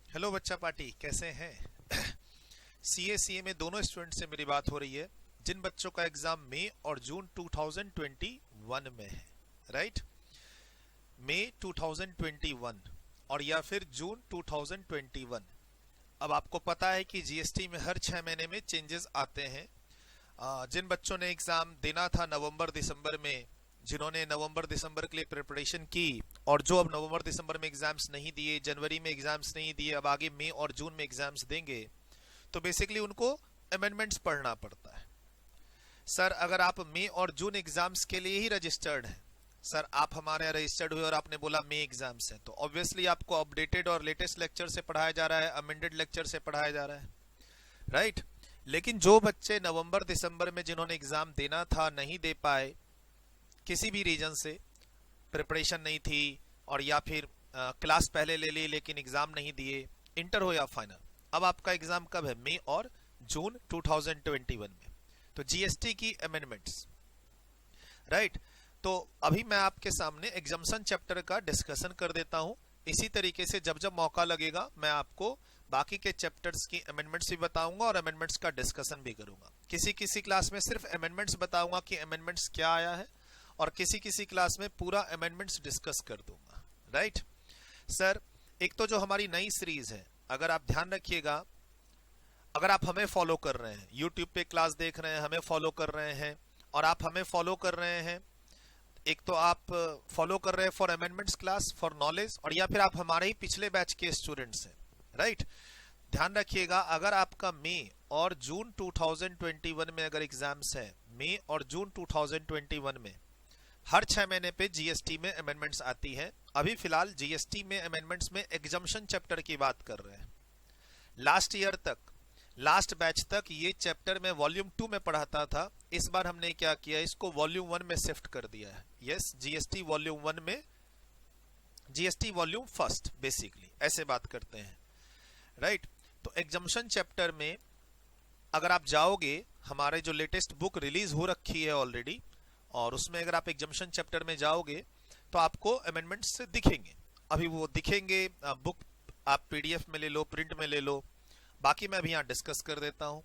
Hello बच्चा party, कैसे हैं? सीए में दोनों स्टूडेंट से मेरी बात हो रही है जिन बच्चों का एग्जाम मई और जून 2021 में है। राइट, मई 2021 और या फिर जून 2021। अब आपको पता है कि जीएसटी में हर 6 महीने में चेंजेस आते हैं। जिन बच्चों ने एग्जाम देना था नवंबर दिसंबर में, जिन्होंने नवंबर दिसंबर के लिए प्रिपरेशन की और जो अब नवंबर दिसंबर में एग्जाम्स नहीं दिए, जनवरी में एग्जाम्स नहीं दिए, अब आगे मई और जून में एग्जाम्स देंगे, तो बेसिकली उनको अमेंडमेंट्स पढ़ना पड़ता है। सर, अगर आप मई और जून एग्जाम्स के लिए ही रजिस्टर्ड हैं, सर आप हमारे यहाँ रजिस्टर्ड हुए और आपने बोला मई एग्जाम्स हैं, तो ऑब्वियसली आपको अपडेटेड और लेटेस्ट लेक्चर से पढ़ाया जा रहा है, अमेंडेड लेक्चर से पढ़ाया जा रहा है। राइट, लेकिन जो बच्चे नवंबर दिसंबर में जिन्होंने एग्जाम देना था नहीं दे पाए, किसी भी रीजन से प्रिपरेशन नहीं थी, और या फिर क्लास पहले ले ली लेकिन एग्जाम नहीं दिए, इंटर हो या फाइनल, अब आपका एग्जाम कब है? मई और जून 2021 में। तो जीएसटी की अमेंडमेंट्स। राइट, तो अभी मैं आपके सामने एग्जाम्शन चैप्टर का डिस्कशन कर देता हूं। इसी तरीके से जब जब मौका लगेगा मैं आपको बाकी के चैप्टर्स की अमेंडमेंट्स भी बताऊंगा और अमेंडमेंट्स का डिस्कशन भी करूंगा। किसी किसी क्लास में सिर्फ अमेंडमेंट्स बताऊंगा कि अमेंडमेंट्स क्या आया है, और किसी किसी क्लास में पूरा अमेंडमेंट्स डिस्कस कर दूंगा। राइट सर, एक तो जो हमारी नई सीरीज है, अगर आप ध्यान रखिएगा, अगर आप हमें फॉलो कर रहे हैं, यूट्यूब पे क्लास देख रहे हैं, हमें फॉलो कर रहे हैं, और आप हमें फॉलो कर रहे हैं, एक तो आप फॉलो कर रहे हैं for amendments class, for knowledge, और या फिर आप हमारे ही पिछले बैच के स्टूडेंट्स हैं। राइट, ध्यान रखिएगा, अगर आपका मई और जून 2021 में अगर एग्जाम्स है, मई और जून 2021 में हर 6 महीने पे जीएसटी में अमेंडमेंट्स आती हैं। अभी फिलहाल जीएसटी में अमेंडमेंट्स में एग्जम्पशन चैप्टर की बात कर रहे हैं। लास्ट ईयर तक, लास्ट बैच तक ये चैप्टर में वॉल्यूम 2 में पढ़ाता था, इस बार हमने क्या किया, इसको वॉल्यूम 1 में शिफ्ट कर दिया है। यस, जीएसटी वॉल्यूम 1 में, जीएसटी वॉल्यूम फर्स्ट, बेसिकली ऐसे बात करते हैं। राइट, तो एग्जम्पशन चैप्टर में अगर आप जाओगे, हमारे जो लेटेस्ट बुक रिलीज हो रखी है ऑलरेडी, और उसमें अगर आप एग्जम्पशन चैप्टर में जाओगे तो आपको अमेंडमेंट्स दिखेंगे। अभी वो दिखेंगे, बुक आप पीडीएफ में ले लो, प्रिंट में ले लो, बाकी मैं अभी यहाँ डिस्कस कर देता हूँ।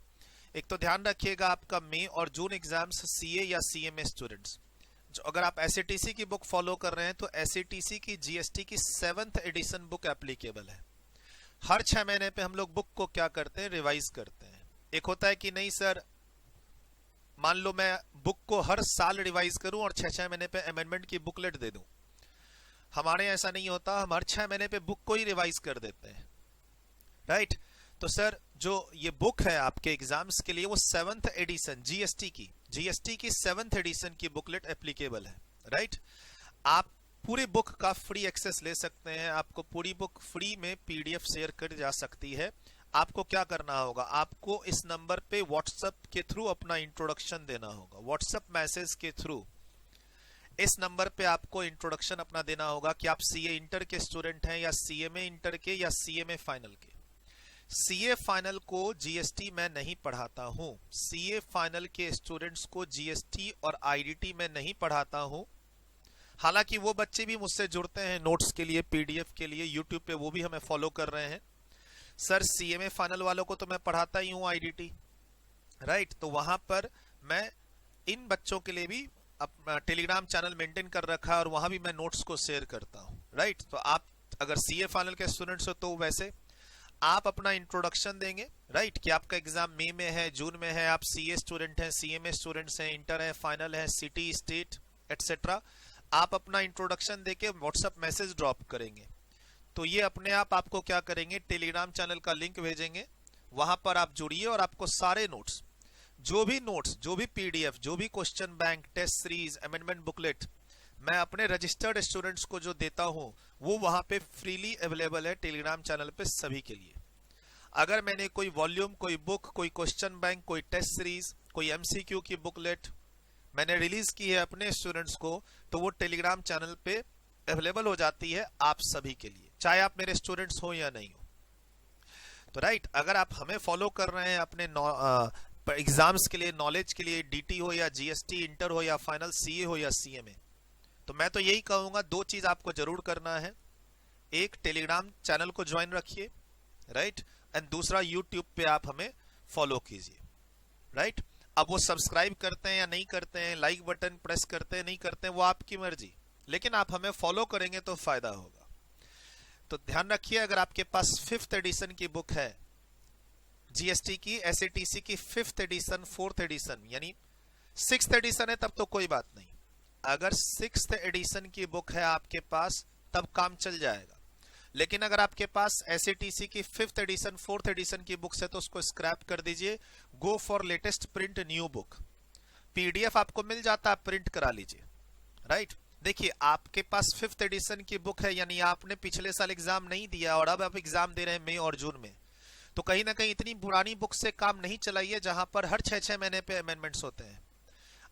एक तो ध्यान रखिएगा, आपका मई और जून एग्जाम्स सीए या सीएमए स्टूडेंट्स, जो अगर आप एसएटीसी की बुक फॉलो कर रहे हैं तो एसएटीसी की जीएसटी की 7th एडिशन बुक एप्लीकेबल है। हर 6 महीने पे हम लोग बुक को क्या करते हैं, रिवाइज करते हैं। एक होता है कि नहीं सर, मान लो मैं बुक को हर साल रिवाइज करूं और 6 महीने पे अमेंडमेंट की बुकलेट दे दूं। हमारे ऐसा नहीं होता, हम हर 6 महीने पे बुक को ही रिवाइज कर देते हैं। राइट, तो सर जो ये बुक है आपके एग्जाम्स के लिए, वो 7th एडिशन जीएसटी की 7th एडिशन की बुकलेट एप्लीकेबल है। राइट, आप पूरी बुक का फ्री एक्सेस ले सकते हैं, आपको पूरी बुक फ्री में पीडीएफ शेयर कर जा सकती है। आपको क्या करना होगा, आपको इस नंबर पे व्हाट्सएप के थ्रू अपना इंट्रोडक्शन देना होगा, व्हाट्सएप मैसेज के थ्रू इस नंबर पे आपको इंट्रोडक्शन अपना देना होगा कि आप सीए इंटर के स्टूडेंट हैं या सीएमए इंटर के या सीएमए फाइनल के। सीए फाइनल को जीएसटी में नहीं पढ़ाता हूं, सीए फाइनल के स्टूडेंट्स को जीएसटी और आईडीटी में नहीं पढ़ाता हूं। हालांकि वो बच्चे भी मुझसे जुड़ते हैं नोट्स के लिए, पीडीएफ के लिए, यूट्यूब पे वो भी हमें फॉलो कर रहे हैं। सर सीएमए फाइनल वालों को तो मैं पढ़ाता ही हूं आईडीटी। राइट, तो वहां पर मैं इन बच्चों के लिए भी अपना टेलीग्राम चैनल मेंटेन कर रखा है और वहां भी मैं नोट्स को शेयर करता हूं। राइट, तो आप अगर सीए फाइनल के स्टूडेंट्स हो तो वैसे आप अपना इंट्रोडक्शन देंगे। राइट, कि आपका एग्जाम मई में है, जून में है, आप सीए स्टूडेंट हैं, सीएमए स्टूडेंट्स हैं, इंटर है, फाइनल है, सिटी, स्टेट एटसेट्रा, आप अपना इंट्रोडक्शन देके व्हाट्सएप मैसेज ड्रॉप करेंगे। तो ये अपने आप आपको क्या करेंगे, टेलीग्राम चैनल का लिंक भेजेंगे, वहां पर आप जुड़िए और आपको सारे नोट्स, जो भी पीडीएफ, जो भी question bank, test series, amendment booklet मैं अपने रजिस्टर्ड स्टूडेंट्स को जो देता हूं, वो वहां पे फ्रीली अवेलेबल है टेलीग्राम चैनल पे सभी के लिए। अगर मैंने कोई वॉल्यूम, कोई बुक, कोई क्वेश्चन बैंक, कोई टेस्ट सीरीज, कोई एमसीक्यू की बुकलेट मैंने रिलीज की है अपने स्टूडेंट्स को, तो वो टेलीग्राम चैनल पे अवेलेबल हो जाती है आप सभी के लिए, चाहे आप मेरे स्टूडेंट्स हो या नहीं हो। तो राइट, अगर आप हमें फॉलो कर रहे हैं अपने एग्जाम्स के लिए, नॉलेज के लिए, डीटी हो या जीएसटी, इंटर हो या फाइनल, सीए हो या सीएमए, तो मैं तो यही कहूंगा, दो चीज आपको जरूर करना है। एक, टेलीग्राम चैनल को ज्वाइन रखिए, राइट। एंड दूसरा यूट्यूब पे आप हमें फॉलो कीजिए, राइट। अब वो सब्सक्राइब करते हैं या नहीं करते हैं, लाइक बटन प्रेस करते हैं नहीं करते हैं, वो आपकी मर्जी, लेकिन आप हमें फॉलो करेंगे तो फायदा होगा। तो ध्यान रखिए, अगर आपके पास 5th एडिशन की बुक है जीएसटी की, एसएटीसी की 5th एडिशन, 4th एडिशन, यानी 6th एडिशन है तब तो कोई बात नहीं। अगर 6th एडिशन की बुक है आपके पास तब काम चल जाएगा, लेकिन अगर आपके पास एसएटीसी की 5th एडिशन, 4th एडिशन की बुक्स है तो उसको स्क्रैप कर दीजिए। Go for latest print new book. PDF आपको मिल जाता है, प्रिंट करा लीजिए, राइट। देखिए, आपके पास 5th एडिशन की बुक है, यानी आपने पिछले साल एग्जाम नहीं दिया और अब आप एग्जाम दे रहे हैं मई और जून में, तो कहीं ना कहीं इतनी पुरानी बुक से काम नहीं चलाइए जहां पर हर 6-6 महीने पे अमेंडमेंट्स होते हैं।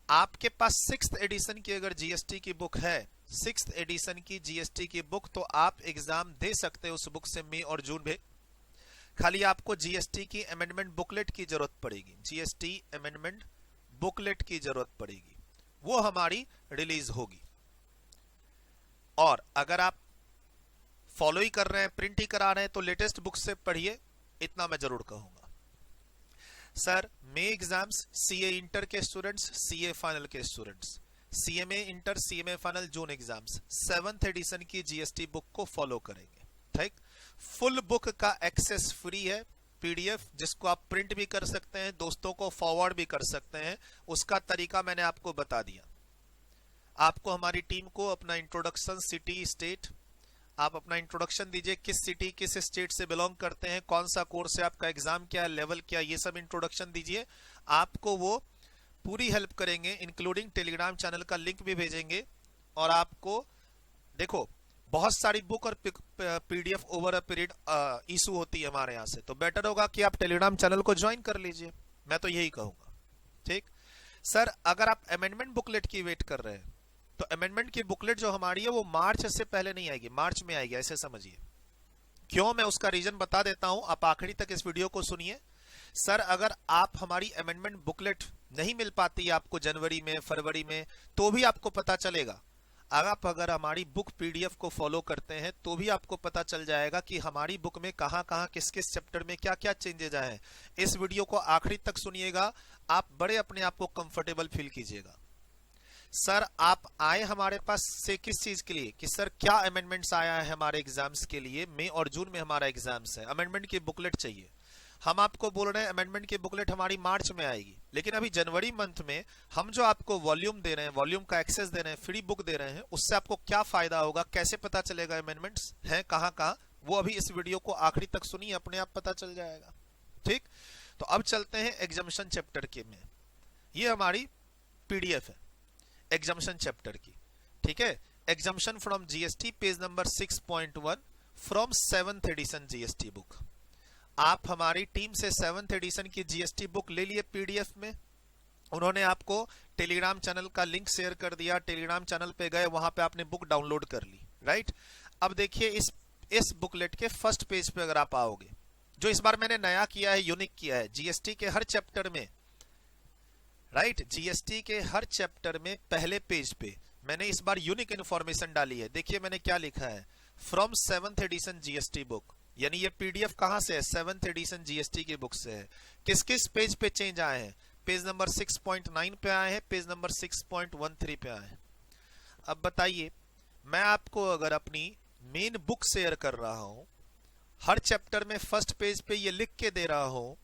आपके पास 6th एडिशन की अगर जीएसटी की बुक है, 6th एडिशन की जीएसटी की बुक, तो आप एग्जाम दे सकते हैं उस बुक से मई और जून में। खाली आपको जीएसटी की अमेंडमेंट बुकलेट की जरूरत पड़ेगी, जीएसटी अमेंडमेंट बुकलेट की जरूरत पड़ेगी, वो हमारी रिलीज होगी। और अगर आप फॉलो ही कर रहे हैं, प्रिंट ही करा रहे हैं, तो लेटेस्ट बुक से पढ़िए, इतना मैं जरूर कहूंगा। Sir, May exams CA inter के स्टूडेंट्स, सीए फाइनल के students, CMA inter, CMA final, June exams 7th edition की जीएसटी बुक को फॉलो करेंगे, ठीक। फुल बुक का एक्सेस फ्री है, पीडीएफ, जिसको आप प्रिंट भी कर सकते हैं, दोस्तों को फॉरवर्ड भी कर सकते हैं। उसका तरीका मैंने आपको बता दिया। आपको हमारी टीम को अपना इंट्रोडक्शन, सिटी, स्टेट, आप अपना इंट्रोडक्शन दीजिए, किस सिटी किस स्टेट से बिलोंग करते हैं, कौन सा कोर्स है आपका, एग्जाम क्या है, लेवल क्या, ये सब इंट्रोडक्शन दीजिए। आपको वो पूरी हेल्प करेंगे, इंक्लूडिंग टेलीग्राम चैनल का लिंक भी भेजेंगे। और आपको देखो, बहुत सारी बुक और PDF over a period issue होती है हमारे यहाँ से, तो बेटर होगा कि आप टेलीग्राम चैनल को ज्वाइन कर लीजिए, मैं तो यही कहूंगा, ठीक। सर, अगर आप अमेंडमेंट बुकलेट की वेट कर रहे हैं तो अमेंडमेंट की बुकलेट जो हमारी है वो मार्च से पहले नहीं आएगी, मार्च में आएगी, ऐसे समझिए। क्यों, मैं उसका रीजन बता देता हूं, आप आखिरी तक इस वीडियो को सुनिए। सर, अगर आप हमारी अमेंडमेंट बुकलेट नहीं मिल पाती आपको जनवरी में, फरवरी में, तो भी आपको पता चलेगा। अगर हमारी बुक पीडीएफ को फॉलो करते हैं तो भी आपको पता चल जाएगा कि हमारी बुक में कहां कहां, किस किस चैप्टर में क्या क्या चेंजेस आए हैं। इस वीडियो को आखिरी तक सुनिएगा, आप बड़े अपने आप को कंफर्टेबल फील कीजिएगा। सर, आप आए हमारे पास से किस चीज के लिए, कि सर क्या अमेंडमेंट्स आया है हमारे एग्जाम्स के लिए, मई और जून में हमारा एग्जाम्स है, अमेंडमेंट की बुकलेट चाहिए। हम आपको बोल रहे हैं अमेंडमेंट की बुकलेट हमारी मार्च में आएगी, लेकिन अभी जनवरी मंथ में हम जो आपको वॉल्यूम दे रहे हैं, वॉल्यूम का एक्सेस दे रहे हैं, फ्री बुक दे रहे हैं, उससे आपको क्या फायदा होगा, कैसे पता चलेगा अमेंडमेंट्स हैं कहां कहां, वो अभी इस वीडियो को आखिरी तक सुनिए, अपने आप पता चल जाएगा, ठीक। तो अब चलते हैं एग्जामिशन चैप्टर के में। ये हमारी पीडीएफ है एग्जामिशन चैप्टर की, ठीक है। Exemption from GST, page number 6.1 from 7th edition GST book. आप हमारी टीम से 7th एडिशन की जीएसटी बुक ले लिए पीडीएफ में, उन्होंने आपको टेलीग्राम चैनल का लिंक शेयर कर दिया, टेलीग्राम चैनल पे गए, वहां पे आपने बुक डाउनलोड कर ली, राइट। अब देखिए, इस बुकलेट के फर्स्ट पेज पे अगर आप आओगे, जो इस बार मैंने नया किया है, यूनिक किया है, जीएसटी के हर चैप्टर में, राइट, जीएसटी के हर चैप्टर में पहले पेज पे मैंने इस बार यूनिक इन्फॉर्मेशन डाली है। देखिए मैंने क्या लिखा है, from 7th edition GST book, यानी ये पीडीएफ कहां से है, 7th एडिशन जीएसटी की बुक से है। किस किस पेज पे चेंज आए हैं, पेज नंबर 6.9 पे आए हैं, पेज नंबर 6.13 पे आए हैं। अब बताइए, मैं आपको अगर अपनी मेन बुक शेयर कर रहा हूं, हर चैप्टर में फर्स्ट पेज पे ये लिख के दे रहा हूं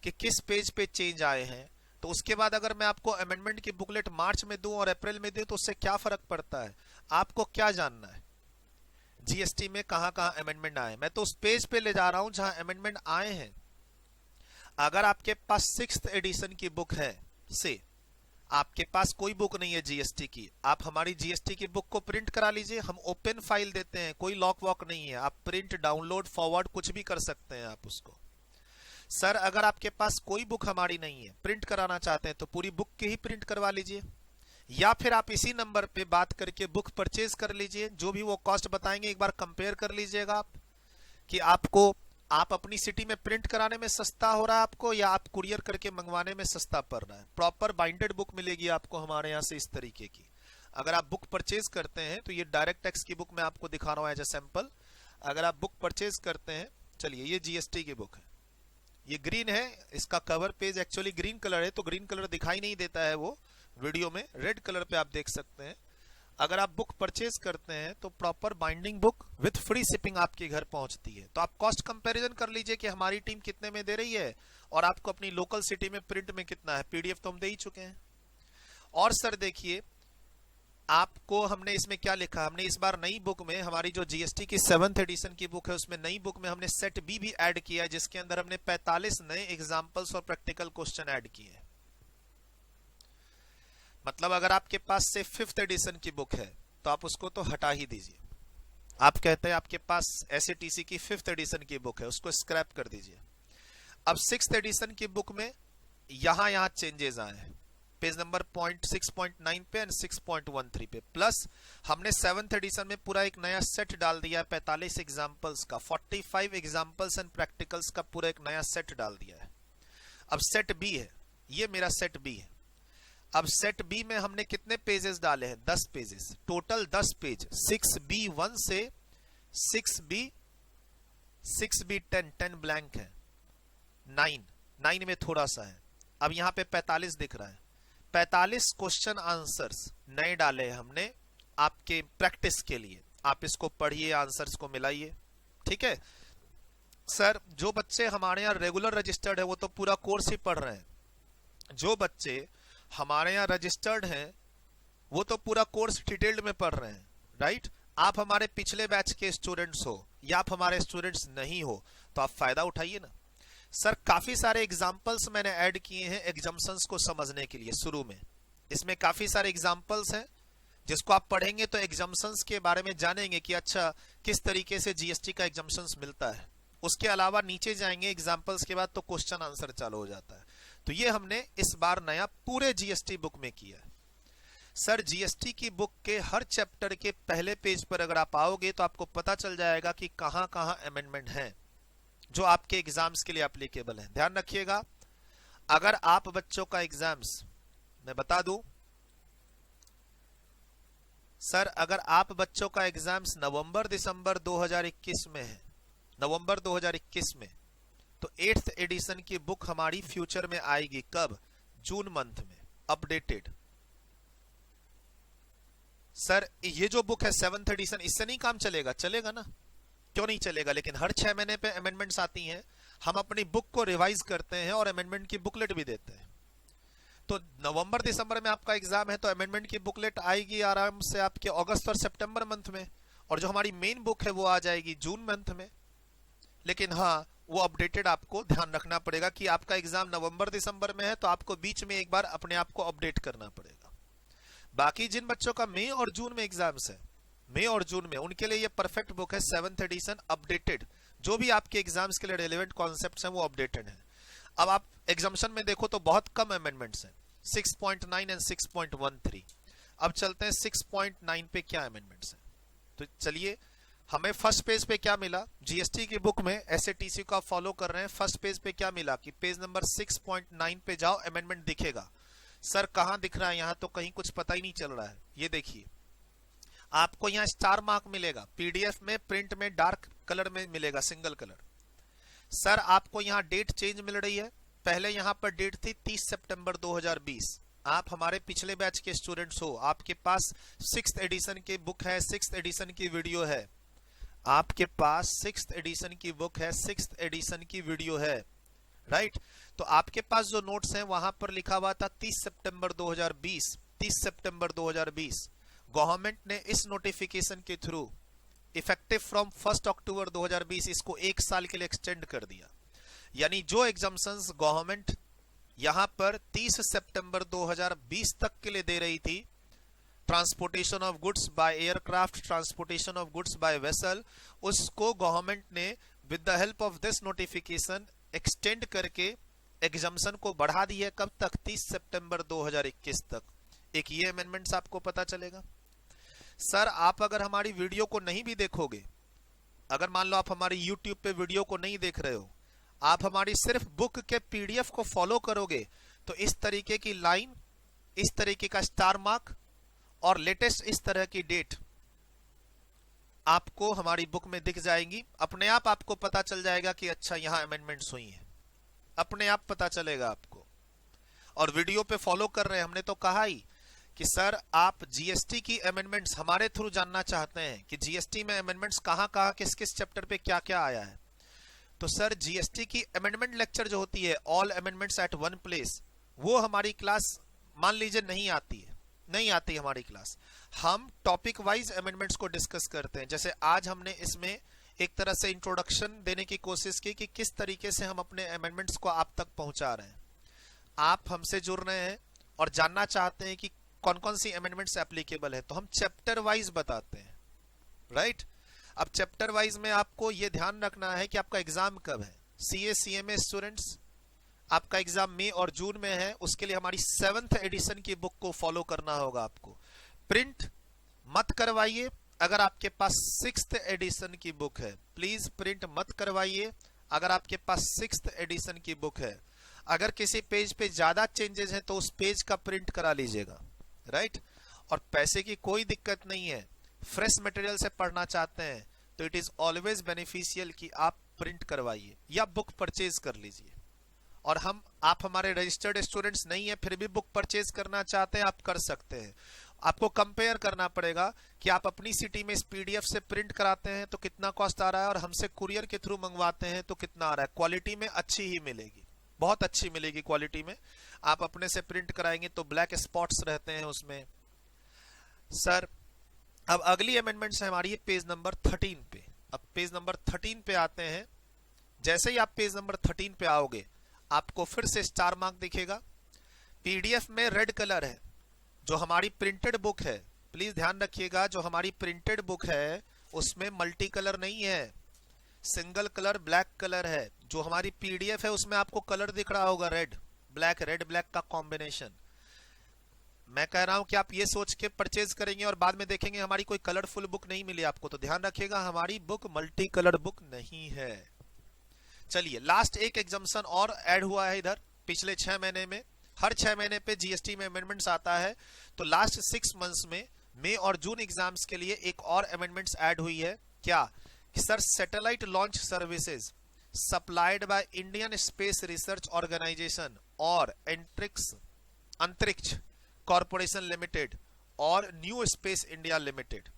कि किस पेज पे चेंज आए हैं, तो उसके बाद अगर मैं आपको अमेंडमेंट की बुकलेट मार्च में दूं और अप्रैल में दूं तो उससे क्या फर्क पड़ता है। आपको क्या जानना है जीएसटी में कहां कहां अमेंडमेंट आए, मैं तो उस पेज पे ले जा रहा हूं जहां अमेंडमेंट आए हैं। अगर आपके पास 6th एडिशन की बुक है से आपके पास कोई बुक नहीं है जीएसटी की, आप हमारी जीएसटी की बुक को प्रिंट करा लीजिए, हम ओपन फाइल देते हैं, कोई लॉक वॉक नहीं है, आप प्रिंट, डाउनलोड, फॉरवर्ड कुछ भी कर सकते हैं आप उसको। सर, अगर आपके पास कोई बुक हमारी नहीं है, प्रिंट कराना चाहते हैं, तो पूरी बुक की ही प्रिंट करवा लीजिए, या फिर आप इसी नंबर पे बात करके बुक परचेज कर लीजिए, जो भी वो कॉस्ट बताएंगे एक बार कंपेयर कर लीजिएगा आप, कि आप अपनी सिटी में प्रिंट कराने में सस्ता हो रहा है आपको, या आप कुरियर करके मंगवाने में सस्ता पड़ रहा है। प्रॉपर बाइंडेड बुक मिलेगी आपको हमारे यहाँ से इस तरीके की। अगर आप बुक परचेज करते हैं तो ये डायरेक्ट टैक्स की बुक मैं आपको दिखा रहा हूँ एज ए सैंपल। अगर आप बुक परचेज करते हैं चलिए ये जीएसटी की बुक है, ये ग्रीन है, इसका cover page actually green colour है तो ग्रीन कलर दिखाई नहीं देता है वो वीडियो में, रेड कलर पे आप देख सकते हैं। अगर आप बुक परचेज करते हैं तो proper binding book with free shipping आपके घर पहुंचती है। तो आप कॉस्ट कंपैरिजन कर लीजिए कि हमारी टीम कितने में दे रही है और आपको अपनी लोकल सिटी में प्रिंट में कितना है। पीडीएफ तो हम दे ही चुके हैं। और सर देखिए आपको हमने इसमें क्या लिखा, हमने इस बार नई बुक में हमारी जो जीएसटी की 7th एडिशन की बुक है उसमें नई बुक में हमने सेट बी भी ऐड किया है, जिसके अंदर हमने 45 नए एग्जांपल्स और प्रैक्टिकल क्वेश्चन ऐड किए हैं। मतलब अगर आपके पास से 5th एडिशन की बुक है तो आप उसको तो हटा ही दीजिए। आप कहते हैं आपके पास एसएटीसी की 5th एडिशन की बुक है, उसको स्क्रैप कर दीजिए। अब 6th एडिशन की बुक में यहां चेंजेस आए हैं, पेज नंबर 6.9 पे एंड 6.13 पे। प्लस हमने 7th एडिशन में पूरा एक नया सेट डाल दिया है 45 एग्जांपल्स का, 45 एग्जांपल्स एंड प्रैक्टिकल्स का पूरा एक नया सेट डाल दिया है। अब सेट बी है, ये मेरा सेट बी है। अब सेट बी में हमने कितने पेजेस डाले हैं, 10 पेजेस, टोटल 10 पेज। 6B1 से 6B10 ब्लैंक है, 9 में थोड़ा सा है। अब यहां पे 45 दिख रहा है, 45 क्वेश्चन आंसर्स नए डाले हैं हमने आपके प्रैक्टिस के लिए। आप इसको पढ़िए, आंसर्स को मिलाइए, ठीक है। सर जो बच्चे हमारे यहाँ रेगुलर रजिस्टर्ड है वो तो पूरा कोर्स ही पढ़ रहे हैं, जो बच्चे हमारे यहाँ रजिस्टर्ड हैं वो तो पूरा कोर्स डिटेल्ड में पढ़ रहे हैं, राइट। आप हमारे पिछले बैच के स्टूडेंट्स हो या आप हमारे स्टूडेंट्स नहीं हो तो आप फायदा उठाइए ना। सर काफी सारे एग्जांपल्स मैंने ऐड किए हैं एग्जम्पशंस को समझने के लिए। शुरू में इसमें काफी सारे एग्जांपल्स हैं जिसको आप पढ़ेंगे तो एग्जम्पशंस के बारे में जानेंगे कि अच्छा किस तरीके से जीएसटी का एग्जम्पशंस मिलता है। उसके अलावा नीचे जाएंगे एग्जांपल्स के बाद तो क्वेश्चन आंसर चालू हो जाता है। तो ये हमने इस बार नया पूरे जीएसटी बुक में किया है। सर जीएसटी की बुक के हर चैप्टर के पहले पेज पर अगर आप आओगे तो आपको पता चल जाएगा कि कहां कहां अमेंडमेंट हैं जो आपके एग्जाम्स के लिए एप्लीकेबल है। ध्यान रखिएगा, अगर आप बच्चों का एग्जाम्स, मैं बता दूं सर, अगर आप बच्चों का एग्जाम्स नवंबर दिसंबर 2021 में है, नवंबर 2021 में, तो 8th एडिशन की बुक हमारी फ्यूचर में आएगी। कब? जून मंथ में, अपडेटेड। सर ये जो बुक है 7th एडिशन, इससे नहीं काम चलेगा? चलेगा ना, क्यों नहीं चलेगा। लेकिन हर 6 महीने पे अमेंडमेंट्स आती हैं, हम अपनी बुक को रिवाइज करते हैं और अमेंडमेंट की बुकलेट भी देते हैं। तो नवंबर दिसंबर में आपका एग्जाम है तो अमेंडमेंट की बुकलेट आएगी आराम से आपके अगस्त और सितंबर मंथ में, और जो हमारी मेन बुक है वो आ जाएगी जून मंथ में। लेकिन हाँ, वो अपडेटेड आपको ध्यान रखना पड़ेगा कि आपका एग्जाम नवंबर दिसंबर में है तो आपको बीच में एक बार अपने आप को अपडेट करना पड़ेगा। बाकी जिन बच्चों का मई और जून में एग्जाम्स है, मई और जून में, उनके लिए ये परफेक्ट बुक है 7th एडिशन अपडेटेड। जो भी आपके एग्जाम्स के लिए रेलेवेंट कॉन्सेप्ट्स हैं वो अपडेटेड है। अब आप एग्जाम्शन में देखो तो बहुत कम अमेंडमेंट्स हैं, 6.9 एंड 6.13। अब चलते हैं 6.9 पे क्या अमेंडमेंट्स हैं। तो चलिए, हमें फर्स्ट पेज पे क्या मिला, जीएसटी की बुक में एसएटीसी का फॉलो कर रहे हैं, फर्स्ट पेज पे क्या मिला कि पेज नंबर 6.9 पे जाओ, अमेंडमेंट दिखेगा। सर कहां दिख रहा है, यहां तो कहीं कुछ पता ही नहीं चल रहा है। ये देखिए, आपको यहां स्टार मार्क मिलेगा, पीडीएफ में प्रिंट में डार्क कलर में मिलेगा, सिंगल कलर। सर आपको यहां डेट चेंज मिल रही है, पहले यहां पर डेट थी 30 सितंबर 2020। आप हमारे पिछले बैच के स्टूडेंट्स हो, आपके पास 6th एडिशन की बुक है, 6th एडिशन की वीडियो है, आपके पास 6th एडिशन की बुक है, 6th एडिशन की वीडियो है, राइट। तो आपके पास जो नोट्स हैं वहां पर लिखा हुआ था 30 सितंबर 2020, 30 सितंबर 2020। गवर्नमेंट ने इस नोटिफिकेशन के थ्रू इफेक्टिव फ्रॉम 1 अक्टूबर 2020 इसको 1 साल के लिए एक्सटेंड कर दिया। यानी जो एग्जाम्शंस गवर्नमेंट यहां पर 30 सितंबर 2020 तक के लिए दे रही थी, transportation of goods by aircraft, transportation of goods by vessel, उसको गवर्नमेंट ने with the help of this notification extend करके एग्जाम्शन को बढ़ा दी है। कब तक? 30 सितंबर 2021 तक। एक ये अमेंडमेंट्स आपको पता चलेगा। सर आप अगर हमारी वीडियो को नहीं भी देखोगे, अगर मान लो आप हमारी YouTube पे वीडियो को नहीं देख रहे हो, आप हमारी सिर्फ बुक के पीडीएफ को फॉलो करोगे तो इस तरीके की लाइन, इस तरीके का स्टार मार्क और लेटेस्ट इस तरह की डेट आपको हमारी बुक में दिख जाएंगी, अपने आप आपको पता चल जाएगा कि अच्छा यहां अमेंडमेंट्स हुई हैं, अपने आप पता चलेगा आपको। और वीडियो पे फॉलो कर रहे हैं, हमने तो कहा ही कि सर आप जीएसटी की अमेंडमेंट्स हमारे थ्रू जानना चाहते हैं कि जीएसटी में अमेंडमेंट्स कहां कहां किस किस चैप्टर पे क्या क्या आया है, तो सर जीएसटी की अमेंडमेंट लेक्चर जो होती है all amendments at one place, वो हमारी क्लास मान लीजिए नहीं आती है, नहीं आती हमारी क्लास। हम टॉपिक वाइज अमेंडमेंट्स को डिस्कस करते हैं। जैसे आज हमने इसमें एक तरह से इंट्रोडक्शन देने की कोशिश की कि किस तरीके से हम अपने अमेंडमेंट्स को आप तक पहुंचा रहे हैं। आप हमसे जुड़ रहे हैं और जानना चाहते हैं कि कौन कौन सी अमेंडमेंट्स एप्लीकेबल है, तो हम चैप्टर वाइज बताते हैं, राइट। अब चैप्टर वाइज में आपको यह ध्यान रखना है कि आपका एग्जाम कब है। सीए सीएमए स्टूडेंट्स, आपका एग्जाम मई और जून में है, उसके लिए हमारी 7th एडिशन की बुक को फॉलो करना होगा आपको। प्रिंट मत करवाइए अगर आपके पास 6th एडिशन की बुक है, प्लीज प्रिंट मत करवाइए अगर आपके पास 6th एडिशन की बुक है। अगर किसी पेज पे ज्यादा चेंजेस हैं तो उस पेज का प्रिंट करा लीजिएगा, राइट। और पैसे की कोई दिक्कत नहीं है, फ्रेश मटेरियल से पढ़ना चाहते हैं तो इट इज ऑलवेज बेनिफिशियल कि आप प्रिंट करवाइए या बुक परचेज कर लीजिए। और आप हमारे रजिस्टर्ड स्टूडेंट्स नहीं है फिर भी बुक परचेज करना चाहते हैं, आप कर सकते हैं। आपको कंपेयर करना पड़ेगा कि आप अपनी सिटी में इस पीडीएफ से प्रिंट कराते हैं तो कितना कॉस्ट आ रहा है और हमसे कुरियर के थ्रू मंगवाते हैं तो कितना आ रहा है। क्वालिटी में अच्छी ही मिलेगी, बहुत अच्छी मिलेगी क्वालिटी में। आप अपने से प्रिंट कराएंगे तो ब्लैक स्पॉट्स रहते हैं उसमें। सर अब अगली अमेंडमेंट्स है हमारी पेज नंबर 13 पे। अब पेज नंबर 13 पे आते हैं। जैसे ही आप पेज नंबर 13 पे आओगे आपको फिर से स्टार मार्क दिखेगा। पीडीएफ में रेड कलर है, जो हमारी प्रिंटेड बुक है, प्लीज ध्यान रखिएगा, जो हमारी प्रिंटेड बुक है उसमें मल्टी कलर नहीं है, सिंगल कलर ब्लैक कलर है। जो हमारी पीडीएफ है उसमें आपको कलर दिख रहा होगा रेड ब्लैक का कॉम्बिनेशन। मैं कह रहा हूं कि आप ये सोच के परचेज करेंगे और बाद में देखेंगे हमारी कोई कलरफुल बुक नहीं मिली आपको, तो ध्यान रखिएगा हमारी बुक मल्टी कलर बुक नहीं है। चलिए लास्ट एक एग्जाम्शन और ऐड हुआ है इधर पिछले 6 महीने में। हर 6 महीने पे जीएसटी में अमेंडमेंट्स आता है, तो लास्ट 6 मंथ्स में मई और जून एग्जाम्स के लिए एक और अमेंडमेंट्स ऐड हुई है। क्या कि sir satellite launch services supplied by Indian space research organisation और अंतरिक्ष कॉर्पोरेशन लिमिटेड और new space India limited.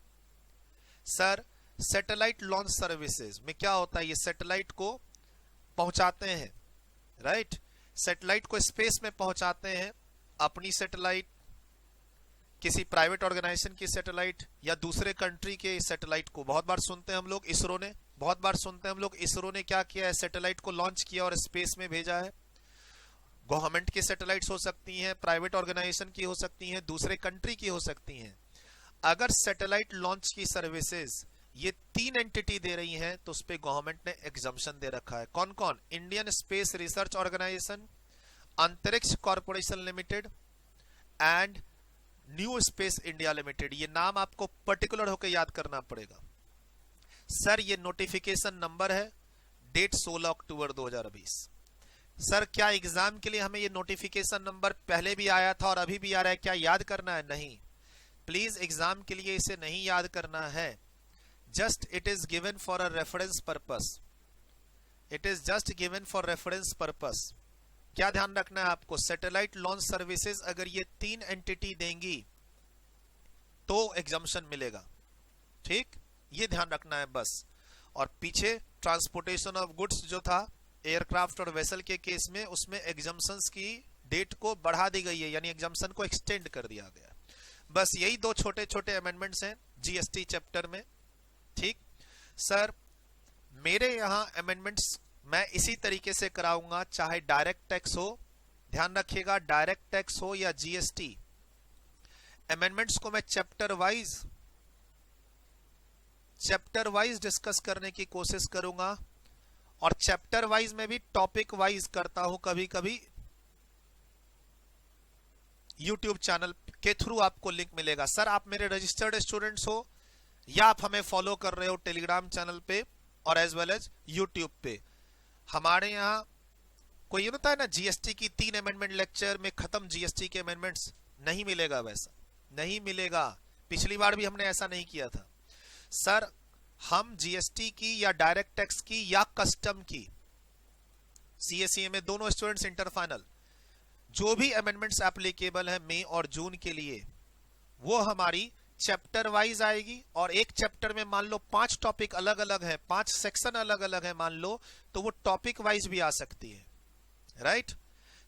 Sir satellite launch services में क्या होता है, ये सैटेलाइट को पहुंचाते हैं, राइट। सैटेलाइट को स्पेस में पहुंचाते हैं, अपनी सैटेलाइट, किसी प्राइवेट ऑर्गेनाइजेशन की सैटेलाइट या दूसरे कंट्री के सैटेलाइट को। बहुत बार सुनते हैं हम लोग इसरो ने, बहुत बार सुनते हैं हम लोग इसरो ने क्या किया है, सैटेलाइट को लॉन्च किया और स्पेस में भेजा है। गवर्नमेंट की सैटेलाइट्स हो सकती हैं, प्राइवेट ऑर्गेनाइजेशन की हो सकती हैं, दूसरे कंट्री की हो सकती हैं। अगर सैटेलाइट लॉन्च की सर्विसेज ये 3 एंटिटी दे रही हैं तो उस पे गवर्नमेंट ने एग्जम्पशन दे रखा है। कौन कौन? इंडियन स्पेस रिसर्च ऑर्गेनाइजेशन, अंतरिक्ष corporation limited and new space India limited. ये नाम आपको पर्टिकुलर होकर याद करना पड़ेगा। सर ये नोटिफिकेशन नंबर है, डेट 16 अक्टूबर 2020। सर क्या एग्जाम के लिए हमें ये नोटिफिकेशन नंबर पहले भी आया था और अभी भी आ रहा है, क्या याद करना है? नहीं, प्लीज एग्जाम के लिए इसे नहीं याद करना है। Just it is given for a reference purpose, it is just given for reference purpose. क्या ध्यान रखना है आपको, सैटेलाइट लॉन्च सर्विसेज अगर ये 3 एंटिटी देंगी तो एग्जम्पशन मिलेगा, ठीक, ये ध्यान रखना है बस। और पीछे ट्रांसपोर्टेशन ऑफ गुड्स जो था एयरक्राफ्ट और वेसल के केस में, उसमें एग्जम्पशंस की डेट को बढ़ा दी गई है, यानी एग्जम्पशन को एक्सटेंड कर दिया गया। बस यही 2 छोटे छोटे अमेंडमेंट्स हैं जीएसटी चैप्टर में, ठीक। सर मेरे यहां अमेंडमेंट्स मैं इसी तरीके से कराऊंगा, चाहे डायरेक्ट टैक्स हो, ध्यान रखिएगा, डायरेक्ट टैक्स हो या जीएसटी, अमेंडमेंट्स को मैं चैप्टर वाइज डिस्कस करने की कोशिश करूंगा। और चैप्टर वाइज में भी टॉपिक वाइज करता हूं, कभी कभी यूट्यूब चैनल के थ्रू आपको लिंक मिलेगा। सर आप मेरे रजिस्टर्ड स्टूडेंट्स हो या आप हमें फॉलो कर रहे हो टेलीग्राम चैनल पे और एज वेल एज यूट्यूब पे, हमारे यहाँ कोई होता है ना जीएसटी की 3 अमेंडमेंट लेक्चर में खत्म जीएसटी के अमेंडमेंट्स, नहीं मिलेगा, वैसा नहीं मिलेगा। पिछली बार भी हमने ऐसा नहीं किया था। सर हम जीएसटी की या डायरेक्ट टैक्स की या कस्टम की, सीए में दोनों स्टूडेंट्स इंटर फाइनल, जो भी अमेंडमेंट्स एप्लीकेबल है मई और जून के लिए, वो हमारी चैप्टर वाइज आएगी। और एक चैप्टर में मान लो 5 टॉपिक अलग अलग है, 5 सेक्शन अलग अलग है मान लो, तो वो टॉपिक वाइज भी आ सकती है, राइट।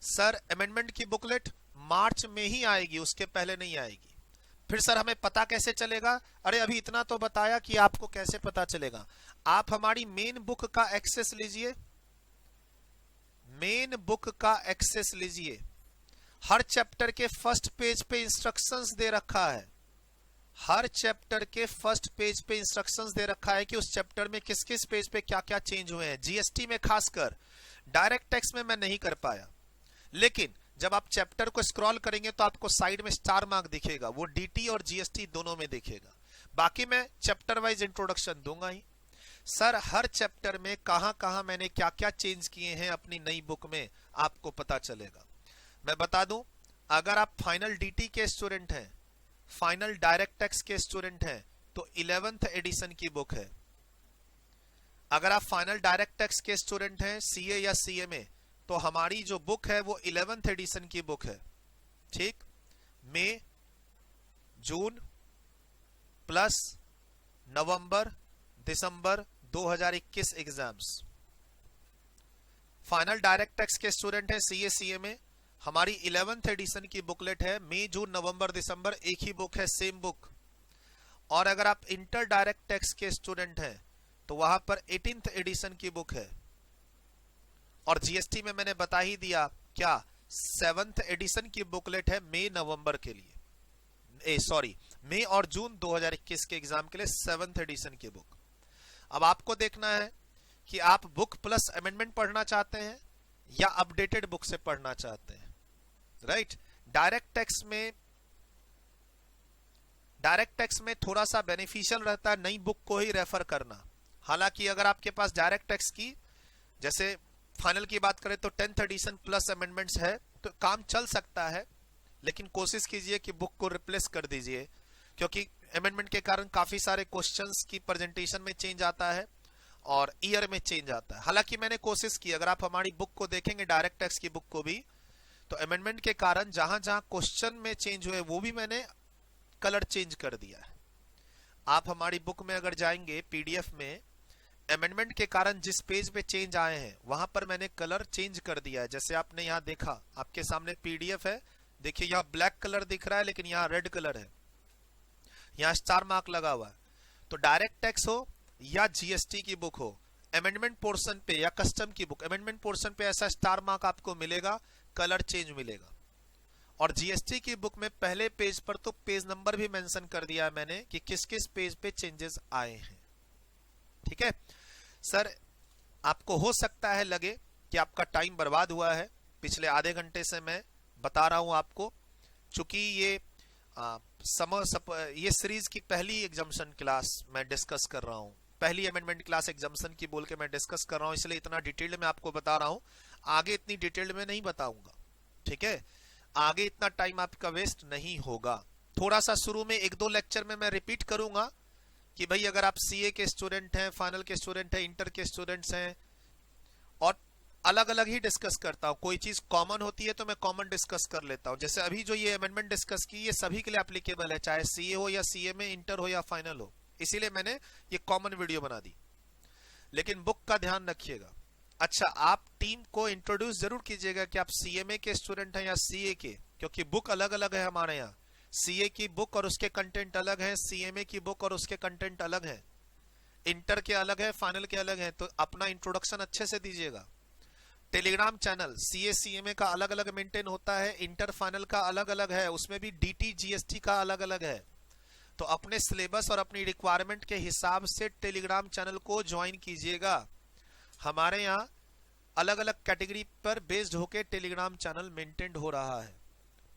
सर अमेंडमेंट की बुकलेट मार्च में ही आएगी, उसके पहले नहीं आएगी। फिर सर हमें पता कैसे चलेगा? अरे अभी इतना तो बताया कि आपको कैसे पता चलेगा। आप हमारी मेन बुक का एक्सेस लीजिए, मेन बुक का एक्सेस लीजिए। हर चैप्टर के फर्स्ट पेज पे इंस्ट्रक्शंस दे रखा है, हर चैप्टर के फर्स्ट पेज पे इंस्ट्रक्शंस दे रखा है कि उस चैप्टर में किस किस पेज पे क्या क्या चेंज हुए हैं। जीएसटी में खासकर, डायरेक्ट टैक्स में मैं नहीं कर पाया, लेकिन जब आप चैप्टर को स्क्रॉल करेंगे तो आपको साइड में स्टार मार्क दिखेगा, वो डीटी और जीएसटी दोनों में दिखेगा। बाकी मैं चैप्टर वाइज इंट्रोडक्शन दूंगा ही। सर हर चैप्टर में कहां कहां मैंने क्या क्या चेंज किए हैं अपनी नई बुक में, आपको पता चलेगा। मैं बता दूं, अगर आप फाइनल डीटी के स्टूडेंट हैं, फाइनल डायरेक्ट टैक्स के स्टूडेंट हैं, तो 11th एडिशन की बुक है। अगर आप फाइनल डायरेक्ट टैक्स के स्टूडेंट हैं सीए या सीए में, तो हमारी जो बुक है वो 11th एडिशन की बुक है, ठीक। मई, जून प्लस नवंबर, दिसंबर 2021 एग्जाम्स। फाइनल डायरेक्ट टैक्स के स्टूडेंट हैं सीए सीए में, हमारी 11th एडिशन की बुकलेट है, मई जून नवंबर दिसंबर एक ही बुक है, सेम बुक। और अगर आप इंटर डायरेक्ट टैक्स के स्टूडेंट हैं तो वहां पर 18th एडिशन की बुक है। और जीएसटी में मैंने बता ही दिया क्या, 7th एडिशन की बुकलेट है मई नवंबर के लिए, सॉरी मई और जून 2021 के एग्जाम के लिए 7th एडिशन की बुक। अब आपको देखना है कि आप बुक प्लस अमेंडमेंट पढ़ना चाहते हैं या अपडेटेड बुक से पढ़ना चाहते हैं, राइट। डायरेक्ट टैक्स में थोड़ा सा बेनिफिशियल रहता है नई बुक को ही रेफर करना। हालांकि अगर आपके पास डायरेक्ट टैक्स की, जैसे फाइनल की बात करें तो 10th एडिशन प्लस अमेंडमेंट्स है, तो काम चल सकता है, लेकिन कोशिश कीजिए कि बुक को रिप्लेस कर दीजिए, क्योंकि अमेंडमेंट के कारण काफी सारे क्वेश्चंस की प्रेजेंटेशन में चेंज आता है और ईयर में चेंज आता है। हालांकि मैंने कोशिश की, अगर आप हमारी बुक को देखेंगे डायरेक्ट टैक्स की बुक को भी, तो अमेंडमेंट के कारण जहां जहां क्वेश्चन में चेंज हुए वो भी मैंने कलर चेंज कर दिया है। आप हमारी बुक में अगर जाएंगे पीडीएफ में, अमेंडमेंट के कारण जिस पेज पे चेंज आए हैं वहां पर मैंने कलर चेंज कर दिया है। जैसे आपने यहाँ देखा, आपके सामने पीडीएफ है, देखिए यहाँ ब्लैक कलर दिख रहा है लेकिन यहाँ रेड कलर है, यहाँ स्टार मार्क लगा हुआ है। तो डायरेक्ट टैक्स हो या जीएसटी की बुक हो, अमेंडमेंट पोर्शन पे या कस्टम की बुक, अमेंडमेंट पोर्शन पे ऐसा स्टार मार्क आपको मिलेगा, कलर चेंज मिलेगा। और जीएसटी की बुक में पहले पेज पर तो पेज नंबर भी मेंशन कर दिया है मैंने कि किस किस पेज पे चेंजेस आए हैं, ठीक है। सर आपको हो सकता है लगे कि आपका टाइम बर्बाद हुआ है, पिछले आधे घंटे से मैं बता रहा हूं आपको, चूंकि ये ये सीरीज की पहली एग्जाम्शन क्लास मैं डिस्कस कर रहा हूं, पहली अमेंडमेंट क्लास एग्जाम्शन की बोल के मैं डिस्कस कर रहा हूं, इसलिए इतना डिटेल्ड में आपको बता रहा हूं। आगे इतनी डिटेल्ड में नहीं बताऊंगा, ठीक है। आगे इतना टाइम आपका वेस्ट नहीं होगा। थोड़ा सा शुरू में 1-2 लेक्चर में मैं रिपीट करूंगा कि भाई अगर आप सीए के स्टूडेंट हैं, फाइनल के स्टूडेंट हैं, इंटर के स्टूडेंट्स हैं, और अलग अलग ही डिस्कस करता हूं। कोई चीज कॉमन होती है तो मैं कॉमन डिस्कस कर लेता हूं। जैसे अभी जो ये अमेंडमेंट डिस्कस की, ये सभी के लिए एप्लीकेबल है, चाहे सीए हो या सीए में, इंटर हो या फाइनल हो, इसीलिए मैंने ये कॉमन वीडियो बना दी। लेकिन बुक का ध्यान रखिएगा। अच्छा, आप टीम को इंट्रोड्यूस जरूर कीजिएगा कि आप सीएमए के स्टूडेंट हैं या सीए के, क्योंकि बुक अलग अलग है हमारे यहाँ। सीए की बुक और उसके कंटेंट अलग है, सीएमए की बुक और उसके कंटेंट अलग है, इंटर के अलग है, फाइनल के अलग है। तो अपना इंट्रोडक्शन अच्छे से दीजिएगा। टेलीग्राम चैनल सीए सीएमए का अलग अलग मेंटेन होता है, इंटर फाइनल का अलग अलग है, उसमें भी डीटी जीएसटी का अलग अलग है। तो अपने सिलेबस और अपनी रिक्वायरमेंट के हिसाब से टेलीग्राम चैनल को ज्वाइन कीजिएगा। हमारे यहाँ अलग अलग कैटेगरी पर बेस्ड होकर टेलीग्राम चैनल मेंटेन हो रहा है।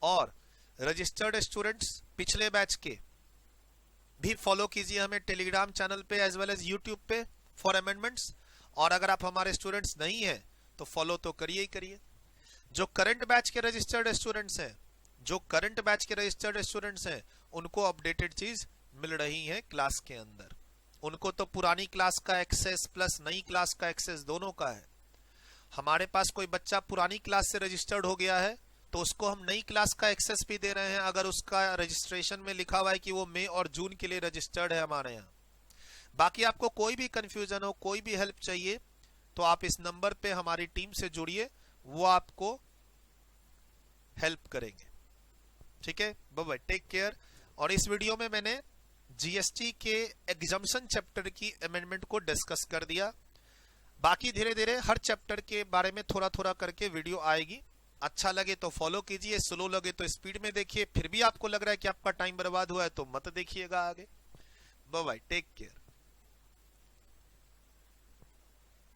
और रजिस्टर्ड स्टूडेंट्स पिछले बैच के भी फॉलो कीजिए हमें टेलीग्राम चैनल पे एज वेल एज यूट्यूब पे फॉर अमेंडमेंट्स। और अगर आप हमारे स्टूडेंट्स नहीं हैं तो फॉलो तो करिए ही करिए। जो करंट बैच के रजिस्टर्ड स्टूडेंट्स हैं, उनको अपडेटेड चीज मिल रही है क्लास के अंदर। उनको तो पुरानी क्लास का एक्सेस प्लस नई क्लास का एक्सेस दोनों का है। हमारे पास कोई बच्चा पुरानी क्लास से रजिस्टर्ड हो गया है तो उसको हम नई क्लास का एक्सेस भी दे रहे हैं, अगर उसका रजिस्ट्रेशन में लिखा हुआ है कि वो मई और जून के लिए रजिस्टर्ड है हमारे यहाँ। बाकी आपको कोई भी कंफ्यूजन हो, कोई भी हेल्प चाहिए तो आप इस नंबर पे हमारी टीम से जुड़िए, वो आपको हेल्प करेंगे। ठीक है, बाय बाय, टेक केयर। और इस वीडियो में मैंने जीएसटी के एग्जम्पशन चैप्टर की अमेंडमेंट को डिस्कस कर दिया। बाकी धीरे धीरे हर चैप्टर के बारे में थोड़ा थोड़ा करके वीडियो आएगी। अच्छा लगे तो फॉलो कीजिए, स्लो लगे तो स्पीड में देखिए। फिर भी आपको लग रहा है कि आपका टाइम बर्बाद हुआ है तो मत देखिएगा आगे। Bye bye, take care.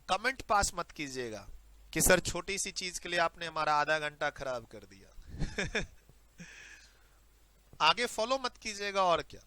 Comment pass मत कीजिएगा कि सर छोटी सी चीज के लिए आपने हमारा आधा घंटा खराब कर दिया। आगे फॉलो मत कीजिएगा और क्या।